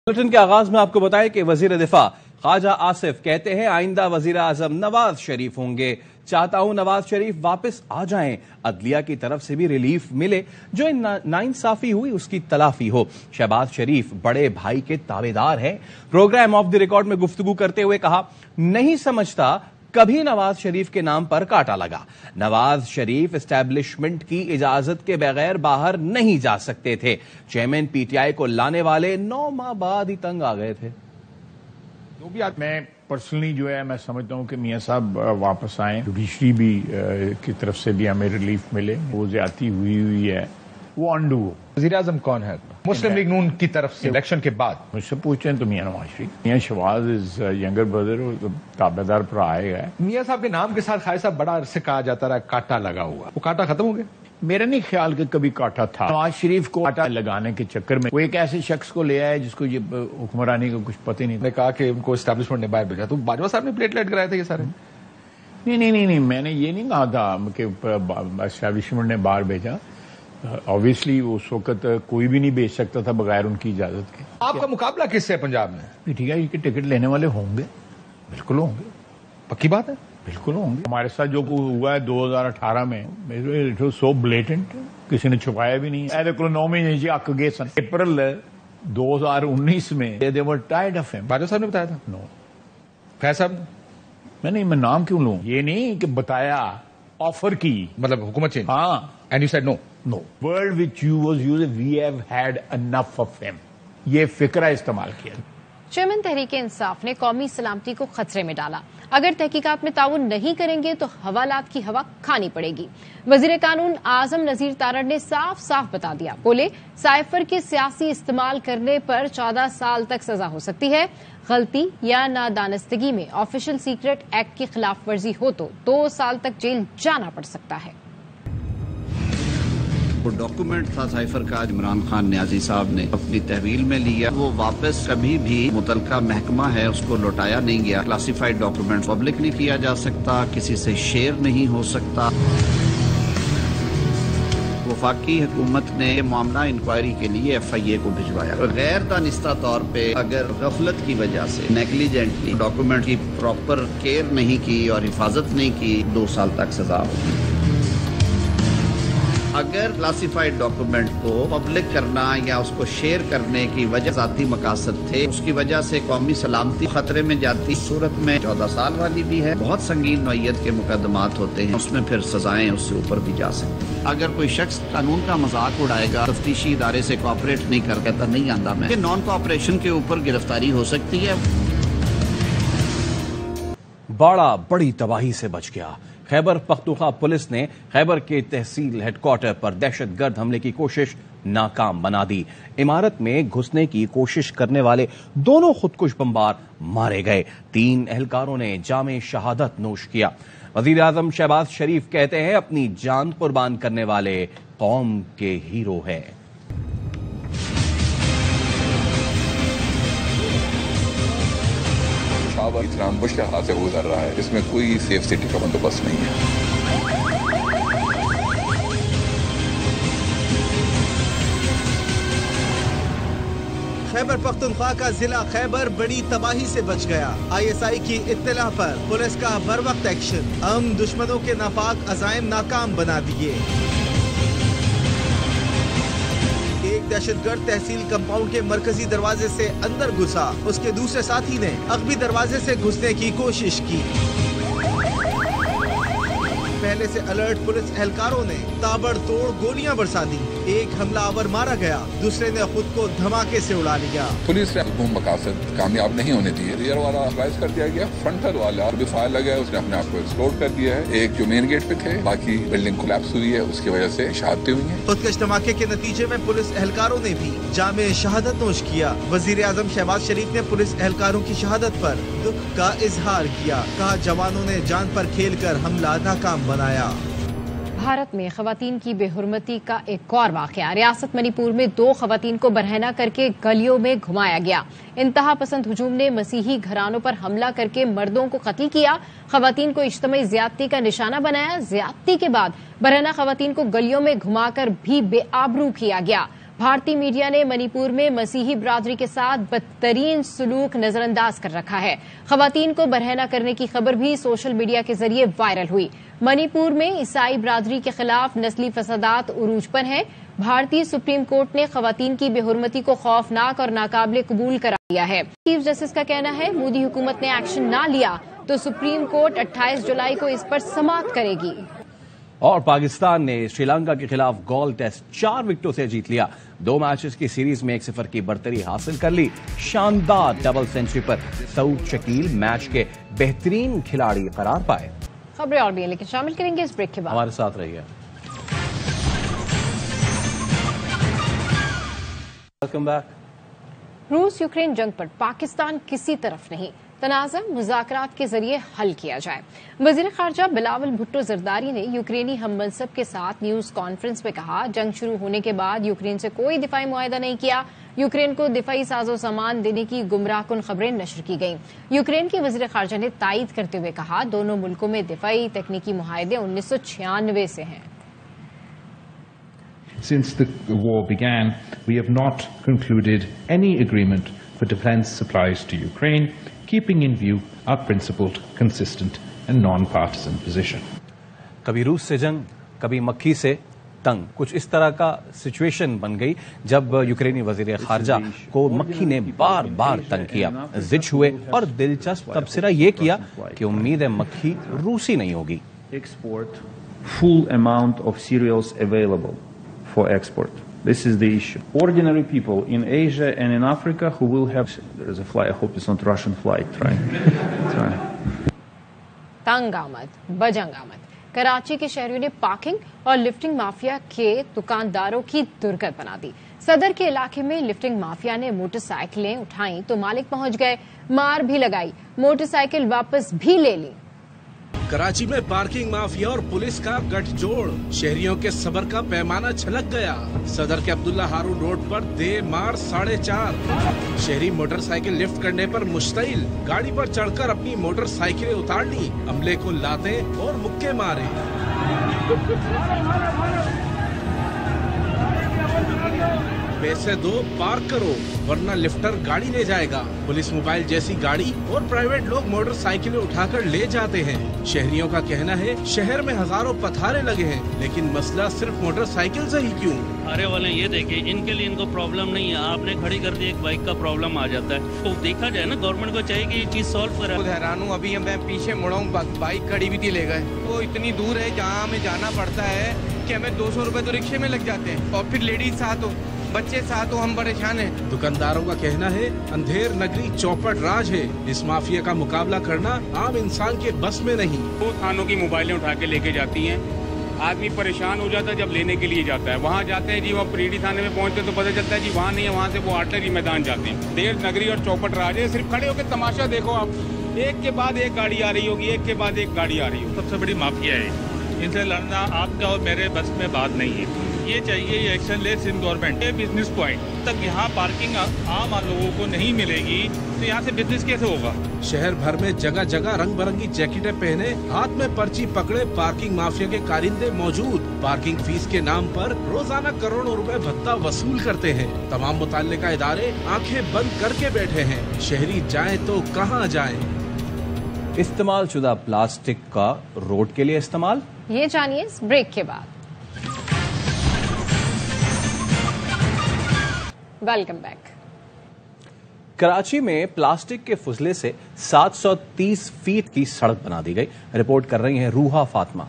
Bulletin के आगाज में आपको बताएं कि वजीर दिफा ख्वाजा आसिफ कहते हैं आइंदा वजीर आजम नवाज शरीफ होंगे। चाहता हूं नवाज शरीफ वापस आ जाएं, अदलिया की तरफ से भी रिलीफ मिले, जो नाइंसाफी हुई उसकी तलाफी हो। शहबाज शरीफ बड़े भाई के ताबेदार हैं। प्रोग्राम ऑफ द रिकॉर्ड में गुफ्तगू करते हुए कहा, नहीं समझता कभी नवाज शरीफ के नाम पर काटा लगा। नवाज शरीफ एस्टैब्लिशमेंट की इजाजत के बगैर बाहर नहीं जा सकते थे। चेयरमैन पीटीआई को लाने वाले 9 माह बाद ही तंग आ गए थे। जो भी मैं पर्सनली जो है मैं समझता हूं कि मियां साहब वापस आए, जुडिशरी भी की तरफ से भी हमें रिलीफ मिले। वो ज्यादती हुई है वो अंडू हो। वज़ीर आज़म कौन है? मुस्लिम लीग नून की तरफ से इलेक्शन के बाद मुझसे पूछते हैं तो मियां नवाज शरीफ। मियां शहबाज इज यंगर ब्रदर और ताबेदार पर आएगा। मियां साहब के नाम के साथ खालिद साहब बड़ा अरसे कहा जाता रहा कांटा लगा हुआ, वो कांटा खत्म हो गया? मेरा नहीं ख्याल कि कभी काटा था। नवाज शरीफ को कांटा लगाने के चक्कर में वो एक ऐसे शख्स को ले आए जिसको ये हुक्मरानी का कुछ पता ही नहीं। ने कहा कि उनको एस्टैब्लिशमेंट ने बाहर भेजा, तो बाजवा साहब ने प्लेटलेट कराए थे ये सारे? नहीं, मैंने ये नहीं कहा था कि एस्टैब्लिशमेंट ने बाहर भेजा। ऑब्वियसली उस वक्त कोई भी नहीं भेज सकता था बगैर उनकी इजाजत के। आपका मुकाबला किससे है पंजाब में? ठीक है, ये टिकट लेने वाले होंगे, बिल्कुल होंगे। पक्की बात है? बिल्कुल होंगे। हमारे साथ जो हुआ है 2018 में, इट वाज सो ब्लेटेंट, किसी ने छुपाया भी नहीं। अप्रैल 2019 में they were tired of him. Bajwa साहब ने बताया था? नो। फैज साहब मैं नाम क्यों लूं? ये नहीं कि बताया, ऑफर की, मतलब हुकूमत चेंज। हाँ, and you said no. No word which you was used, we have had enough of him, ये फिक्रा इस्तेमाल किया। चेयरमैन तहरीके इंसाफ ने कौमी सलामती को खतरे में डाला। अगर तहकीकात में ताउन नहीं करेंगे तो हवालात की हवा खानी पड़ेगी। वजीर कानून आजम नजीर तारड़ ने साफ साफ बता दिया। बोले, साइफर के सियासी इस्तेमाल करने पर 14 साल तक सजा हो सकती है। गलती या नादानस्तगी में ऑफिशियल सीक्रेट एक्ट की खिलाफ वर्जी हो तो 2 साल तक जेल जाना पड़ सकता है। वो डॉक्यूमेंट था साइफर का, इमरान खान न्याजी साहब ने अपनी तहवील में लिया। वो वापस कभी भी मुतलका महकमा है उसको लौटाया नहीं गया। क्लासिफाइड डॉक्यूमेंट पब्लिक नहीं किया जा सकता, किसी से शेयर नहीं हो सकता। वफाकी हुकूमत ने मामला इंक्वायरी के लिए FIA को भिजवाया। गैर दानिस्ता तौर पे अगर गफलत की वजह से नेग्लिजेंटली डॉक्यूमेंट की प्रॉपर केयर नहीं की और हिफाजत नहीं की, 2 साल तक सजा होगी। अगर क्लासिफाइड डॉक्यूमेंट को पब्लिक करना या उसको शेयर करने की वजह ज़ाती मकासद थे, उसकी वजह से कौमी सलामती खतरे में जाती, सूरत में 14 साल वाली भी है। बहुत संगीन नौइयत के मुकदमात होते हैं, उसमें फिर सजाएं उससे ऊपर भी जा सकती। अगर कोई शख्स कानून का मजाक उड़ाएगा, तफ्तीशी इदारे से कोऑपरेट नहीं कर कहता नहीं आंदा मैं, नॉन कोऑपरेशन के ऊपर गिरफ्तारी हो सकती है। बाड़ा बड़ी तबाही से बच गया। खैबर पख्तूनख्वा पुलिस ने खैबर के तहसील हेडक्वार्टर पर दहशतगर्द हमले की कोशिश नाकाम बना दी। इमारत में घुसने की कोशिश करने वाले दोनों खुदकुश बमबार मारे गए। 3 एहलकारों ने जामे शहादत नोश किया। वजीर आजम शहबाज शरीफ कहते हैं अपनी जान कुर्बान करने वाले कौम के हीरो हैं। इतना मुश्किल हाथ से गुजर रहा है, इसमें कोई सेफ सिटी का बंदोबस्त नहीं है। खैबर पख्तूनख्वा का जिला खैबर बड़ी तबाही से बच गया। ISI की इत्तला पर पुलिस का बरवक्त एक्शन, दुश्मनों के नापाक अज़ाइम नाकाम बना दिए। एक दहशतगर्द तहसील कंपाउंड के मरकजी दरवाजे से अंदर घुसा, उसके दूसरे साथी ने अगबी दरवाजे से घुसने की कोशिश की। पहले से अलर्ट पुलिस एहलकारों ने ताबड़तोड़ गोलियां बरसा दी। एक हमलावर मारा गया, दूसरे ने खुद को धमाके से उड़ा लिया। पुलिस ने मजमूम मकासद कामयाब नहीं होने दिए। रियर वाला स्लाइस कर दिया गया, फ्रंटल वाला भी फायर लगा है, उसने अपने आप को एक्सप्लोड कर दिया है। एक जो मेन गेट पे थे, बाकी बिल्डिंग कोलैप्स हुई है, उसकी वजह से शहादतें हुई हैं। खुदकश धमाके के नतीजे में पुलिस एहलकारों ने भी जामे शहादत नोश किया। वजीर आजम शहबाज शरीफ ने पुलिस एहलकारों की शहादत पर दुख का इजहार किया। कहा, जवानों ने जान पर खेलकर हमला नाकाम बनाया। भारत में खवातीन की बेहुरमती का एक और वाकया। रियासत मणिपुर में 2 खवातीन को बरहना करके गलियों में घुमाया गया। इंतहा पसंद हुजूम ने मसीही घरानों पर हमला करके मर्दों को कत्ल किया। खवातीन को इज्तिमाई ज्यादती का निशाना बनाया। ज्यादती के बाद बरहना खवातीन को गलियों में घुमाकर भी बेआबरू किया गया। بھارتی میڈیا نے منی پور میں مسیحی برادری کے ساتھ بدترین سلوک نظر انداز کر رکھا ہے. خواتین کو برہنہ کرنے کی خبر بھی سوشل میڈیا کے ذریعے وائرل ہوئی. منی پور میں عیسائی برادری کے خلاف نسلی فسادات عروج پر ہیں. بھارتی سپریم کورٹ نے خواتین کی بے حرمتی کو خوفناک اور ناقابل قبول قرار دیا ہے. چیف جسٹس کا کہنا ہے مودی حکومت نے ایکشن نہ لیا تو سپریم کورٹ 28 جولائی کو اس پر سماعت کرے گی. اور پاکستان نے شری لنکا کے خلاف گول ٹیسٹ 4 وکٹوں سے جیت لیا. 2 میچز کی سیریز میں 1-0 کی برتری حاصل کر لی. شاندار ڈبل سینچری پر سعود شکیل میچ کے بہترین کھلاڑی قرار پائے. خبریں اور بھی ہیں لیکن شامل کریں گے اس بریک کے بعد. ہمارے ساتھ رہیے. Welcome back. روس یوکرین جنگ پر پاکستان کسی طرف نہیں. تنازع مذاکرات کے ذریعے حل کیا جائے. وزیر خارجہ بلاول بھٹو زرداری نے یوکرینی ہم منصب کے ساتھ نیوز کانفرنس میں کہا جنگ شروع ہونے کے بعد یوکرین سے کوئی دفاعی معاہدہ نہیں کیا. یوکرین کو دفاعی ساز و سامان دینے کی گمراہ کن خبریں نشر کی گئیں. یوکرین کے وزیر خارجہ نے تائید کرتے ہوئے کہا دونوں ملکوں میں دفاعی تکنیکی معاہدے 1996 سے ہیں. Since the war began, we have not concluded any agreement for defense supplies to Ukraine, keeping in view our principled, consistent and non-partisan position. کبھی روس سے جنگ، کبھی مکھی سے تنگ، کچھ اس طرح کا سچویشن بن گئی جب یوکرینی وزیر خارجہ کو مکھی نے بار بار تنگ کیا. زج ہوئے اور دلچسپ تبصرہ یہ کیا کہ امید ہے مکھی روسی نہیں ہوگی. Export full amount of cereals available for export. This is the issue. Ordinary people in Asia and in Africa who will have... There is a flight. I hope it's not Russian flight, right? تنگ آمد بجنگ آمد. کراچی کے شہریوں نے parking اور lifting mafia کے دکانداروں کی درگت بنا دی. صدر کے علاقے میں لفٹنگ مافیا نے موٹر سائیکلیں اٹھائیں تو مالک پہنچ گئے، مار بھی لگائی، موٹر سائیکل واپس بھی لے لی. کراچی میں پارکنگ مافیا اور پولیس کا گٹھ جوڑ، شہریوں کے صبر کا پیمانہ چھلک گیا. صدر کے عبداللہ ہارون روڈ پر دیر مار 4:30 شہری موٹر سائیکل لفٹ کرنے پر مشتعل، گاڑی پر چڑھ کر اپنی موٹر سائیکلیں اتار لی، عملے کو لاتے اور مکے مارے. پیسے دو پارک کرو ورنہ لفٹر گاڑی لے جائے گا. پولیس موبائل جیسی گاڑی اور پرائیویٹ لوگ موٹر سائیکلیں اٹھا کر لے جاتے ہیں. شہریوں کا کہنا ہے شہر میں ہزاروں پتھارے لگے ہیں لیکن مسئلہ صرف موٹر سائیکل سے ہی کیوں. آرے والے یہ دیکھیں ان کے لیے ان کو پرابلم نہیں ہے، آپ نے کھڑی کر دی ایک بائک کا پرابلم آ جاتا ہے تو دیکھا جائے نا گورنمنٹ کو چاہیے کہ یہ چیز سالو کرے. حیران ہوں، ابھی میں پیچھے مڑا ہوں بائک کھڑی بھی تھی لے گئے. وہ اتنی دور ہے جہاں ہمیں جانا پڑتا ہے کہ ہمیں 200 روپے تو رکشے میں لگ جاتے ہیں اور پھر لیڈیز ساتھ ہو، بچے ساتھ ہو، ہم پریشان ہیں. دکانداروں کا کہنا ہے اندھیر نگری چوپٹ راج ہے، اس مافیا کا مقابلہ کرنا عام انسان کے بس میں نہیں. وہ تھانوں کی موبائلیں اٹھا کے لے کے جاتی ہیں، آدمی پریشان ہو جاتا ہے جب لینے کے لیے جاتا ہے. وہاں جاتے ہیں جی وہ پریڈی تھانے میں پہنچتے تو پتہ چلتا ہے جی وہاں نہیں ہے، وہاں سے وہ آرٹری میدان جاتے ہیں. دیر نگری اور چوپٹ راج ہے، صرف کھڑے ہو کے تماشا دیکھو آپ، ایک کے بعد ایک گاڑی آ رہی ہوگی، ایک کے بعد ایک گاڑی آ رہی ہوگی. سب سے بڑی مافیا ہے، ان سے لڑنا آپ کا اور میرے بس میں بات نہیں ہے. یہ چاہیے یہ ایکشن لے سندھ گورنمنٹ. یہ بزنس پوائنٹ تک یہاں پارکنگ عام لوگوں کو نہیں ملے گی تو یہاں سے بزنس کیسے ہوگا. شہر بھر میں جگہ جگہ رنگ برنگی جیکٹیں پہنے ہاتھ میں پرچی پکڑے پارکنگ مافیا کے کارندے موجود. پارکنگ فیس کے نام پر روزانہ کروڑوں روپے بھتہ وصول کرتے ہیں. تمام متعلقہ ادارے آنکھیں بند کر کے بیٹھے ہیں. شہری جائیں تو کہاں جائیں. استعمال شدہ پلاسٹک کا روڈ کے لیے استعمال، یہ جانیے اس بریک کے بعد. Welcome back. کراچی میں پلاسٹک کے فضلے سے 730 فیٹ کی سڑک بنا دی گئی. رپورٹ کر رہی ہیں روحا فاطمہ.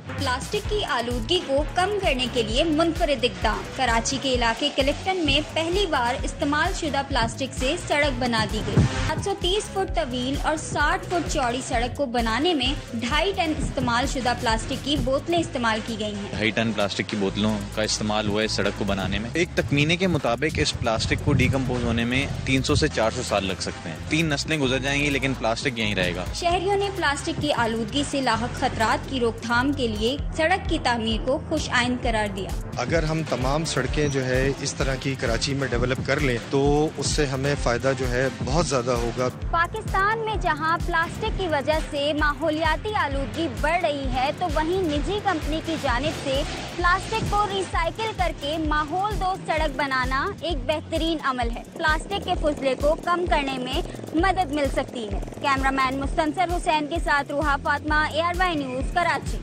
پلاسٹک کی آلودگی کو کم کرنے کے لیے منفرد اقدام. کراچی کے علاقے کلفٹن میں پہلی بار استعمال شدہ پلاسٹک سے سڑک بنا دی گئی. 730 فٹ طویل اور 60 فٹ چوڑی سڑک کو بنانے میں 2.5 ٹن استعمال شدہ پلاسٹک کی بوتلیں استعمال کی گئی ہیں. 2.5 ٹن پلاسٹک کی بوتلوں کا استعمال ہوا ہے سڑک کو بنانے میں. ایک تخمینے کے مطابق اس پلاسٹک کو ڈیکمپوز ہونے میں 300 سے 400 سال لگ سکتے ہیں. 3 نسلیں گزر جائیں گی لیکن پلاسٹک یہیں رہے گا. شہریوں نے پلاسٹک کی آلودگی سے لاحق خطرات کی روک تھام کے लिए सड़क की तामीर को खुश आइंद करार दिया। अगर हम तमाम सड़कें जो है इस तरह की कराची में डेवलप कर लें तो उससे हमें फायदा जो है बहुत ज्यादा होगा। पाकिस्तान में जहां प्लास्टिक की वजह से माहौलियाती आलूदगी बढ़ रही है तो वहीं निजी कंपनी की जानिब से प्लास्टिक को रिसाइकिल करके माहौल दोस्त सड़क बनाना एक बेहतरीन अमल है। प्लास्टिक के फुजले को कम करने में मदद मिल सकती है। कैमरामैन मुस्तनसर हुसैन के साथ रूहा फातिमा, ARY न्यूज, कराची।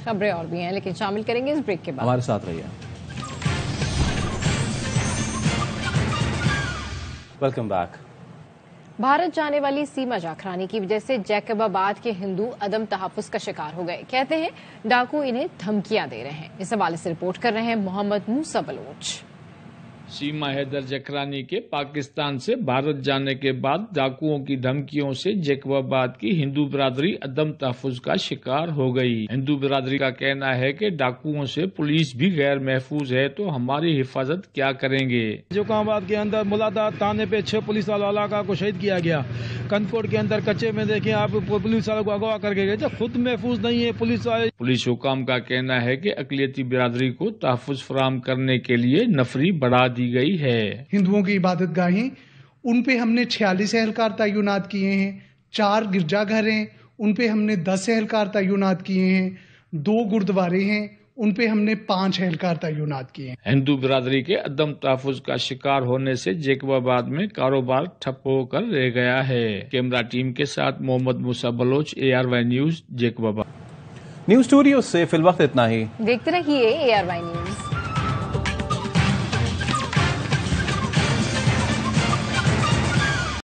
खबरें और भी हैं लेकिन शामिल करेंगे इस ब्रेक के बाद। हमारे साथ रहिए। Welcome back. भारत जाने वाली सीमा जाखरानी की वजह से जैकबाबाद के हिंदू अदम तहफ्फुज का शिकार हो गए। कहते हैं डाकू इन्हें धमकियां दे रहे हैं। इस हवाले से रिपोर्ट कर रहे हैं मोहम्मद मूसा बलोच। सीमा हैदर जकरानी के पाकिस्तान से भारत जाने के बाद डाकुओं की धमकियों से जैकबाबाद की हिंदू बिरादरी अदम तहफ्फुज का शिकार हो गई। हिंदू बिरादरी का कहना है कि डाकुओं से पुलिस भी गैर महफूज है तो हमारी हिफाजत क्या करेंगे। जैकबाबाद के अंदर मुलादा थाने पे 6 पुलिस वाला को शहीद किया गया। कंदकोट के अंदर कच्चे में देखें आप पुलिस वालों को अगवा करके गए, खुद महफूज नहीं है पुलिस वाले। पुलिस हुकाम का कहना है कि अकलियती बिरादरी को तहफ्फुज फराहम करने के लिए नफरी बढ़ा दी गई है। हिंदुओं की इबादत गाहें, उन पे हमने 46 एहलकार तैनात किए हैं। 4 गिरजाघर हैं, उन पे हमने 10 एहलकार तैनात किए हैं। 2 गुरुद्वारे हैं, उन पे हमने 5 एहलकार तैनात किए हैं। हिंदू बिरादरी के अदम तहफ्फुज का शिकार होने से जैकबाबाद में कारोबार ठप होकर रह गया है। कैमरा टीम के साथ Mohammad Musa Baloch, ARY news, Jacobabad. News studio से फिलवक्त इतना ही। देखते रहिए ARY न्यूज।